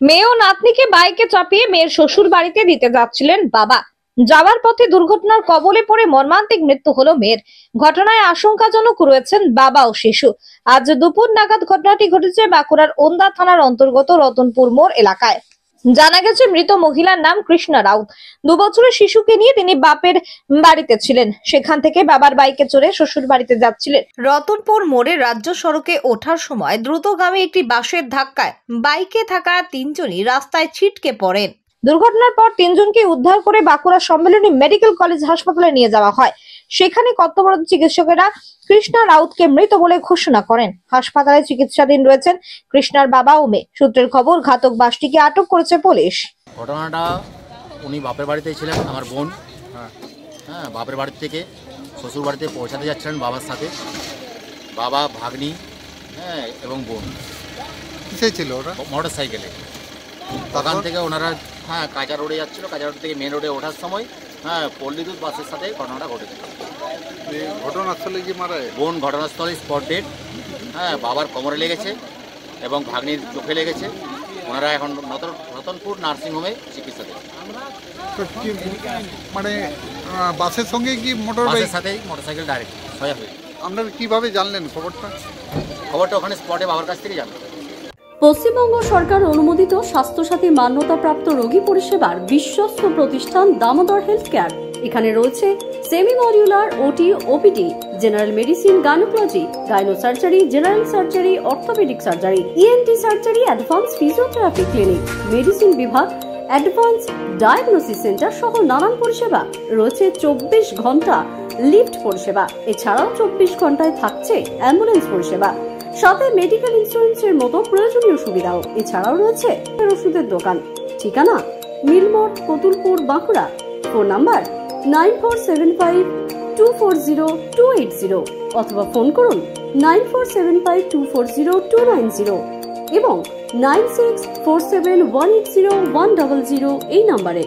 মেয়ে ও নাতনিকে বাইকে চাপিয়ে মেয়ের শ্বশুর বাড়িতে দিতে যাচ্ছিলেন বাবা। যাওয়ার পথে দুর্ঘটনার কবলে পড়ে মর্মান্তিক মৃত্যু হলো মেয়ের। ঘটনায় আশঙ্কাজনক রয়েছেন বাবা ও শিশু। আজ দুপুর নাগাদ ঘটনাটি ঘটেছে বাঁকুড়ার ওন্দা থানার অন্তর্গত রতনপুর মোড় এলাকায়। জানা গেছে মৃত মহিলার নাম কৃষ্ণা রাউত। 2 বছরের শিশুকে নিয়ে তিনি বাপের বাড়িতে ছিলেন। সেখান থেকে বাবার বাইকে চড়ে শ্বশুর বাড়িতে যাচ্ছিলেন। রতনপুর মোড়ে রাজ্য সড়কে ওঠার সময় দ্রুতগামী একটি বাসের ধাক্কায় বাইকে থাকা 3 জনই রাস্তায় ছিটকে পড়েন। দুর্ঘটনার পর 3 জনকে উদ্ধার করে বাঁকুড়া সম্মেলনী মেডিকেল কলেজ হাসপাতালে নিয়ে যাওয়া হয়। সেখানে কর্তব্যরত চিকিৎসকেরা কৃষ্ণা রাউতকে মৃত বলে ঘোষণা করেন। হাসপাতালে চিকিৎসাধীন রয়েছেন কৃষ্ণার বাবা ও মেয়ে। সূত্রের খবর, ঘাতক বাসটিকে আটক করেছে পুলিশ। ঘটনাটা উনি বাপের বাড়িতেই ছিলেন, আমার বোন। বাপের বাড়ি থেকে শ্বশুর বাড়িতে পৌঁছাতে যাচ্ছিলেন বাবার সাথে, বাবা, ভাগ্নি এবং বোন। কিসে ছিল ওরা? মোটর সাইকেলে। ওখান থেকে ওনারা কাঁচা রোডে যাচ্ছিল। কাঁচা রোড থেকে মেন রোডে ওঠার সময় পল্লীদূত বাসের সাথে ঘটনাটা ঘটেছিল। ঘটনাস্থলে কি মারা যায়? বোন ঘটনাস্থলে স্পট ডেড। বাবার কোমরে লেগেছে এবং ভাগ্নির চোখে লেগেছে। ওনারা এখন রতনপুর নার্সিংহোমে চিকিৎসা দেন। মানে বাসের সঙ্গে কি বাসের সাথেই মোটরসাইকেল ডাইরেক্ট সোজা হয়ে। আপনারা কিভাবে জানলেন খবরটা? ওখানে স্পটে বাবার কাছ থেকে জানলাম। পশ্চিমবঙ্গ সরকার অনুমোদিত স্বাস্থ্যসাথী মান্যতাপ্রাপ্ত রোগী পরিষেবার বিশ্বস্ত প্রতিষ্ঠান দামোদর হেলথ কেয়ার। এখানে রয়েছে semi modular OT, OPD, general medicine, gynaecology, gynae surgery, general surgery, orthopaedic surgery, ENT surgery, advance physiotherapy clinic, medicine বিভাগ, অ্যাডভান্স ডায়াগনোসিস সেন্টার সহ নানান পরিষেবা রয়েছে। 24 ঘন্টা লিফট পরিষেবা। এছাড়াও 24 ঘন্টায় থাকছে অ্যাম্বুলেন্স পরিষেবা, সাথে মেডিকেল ইন্স্যুরেন্সের মতো প্রয়োজনীয় সুবিধাও। এছাড়াও রয়েছে ওষুধের দোকান। ঠিকানা মিলমোড়, কতুলপুর, বাঁকুড়া। ফোন নাম্বার 9475240280 অথবা ফোন করুন 9475240290 এবং 9647180100 এই নম্বরে।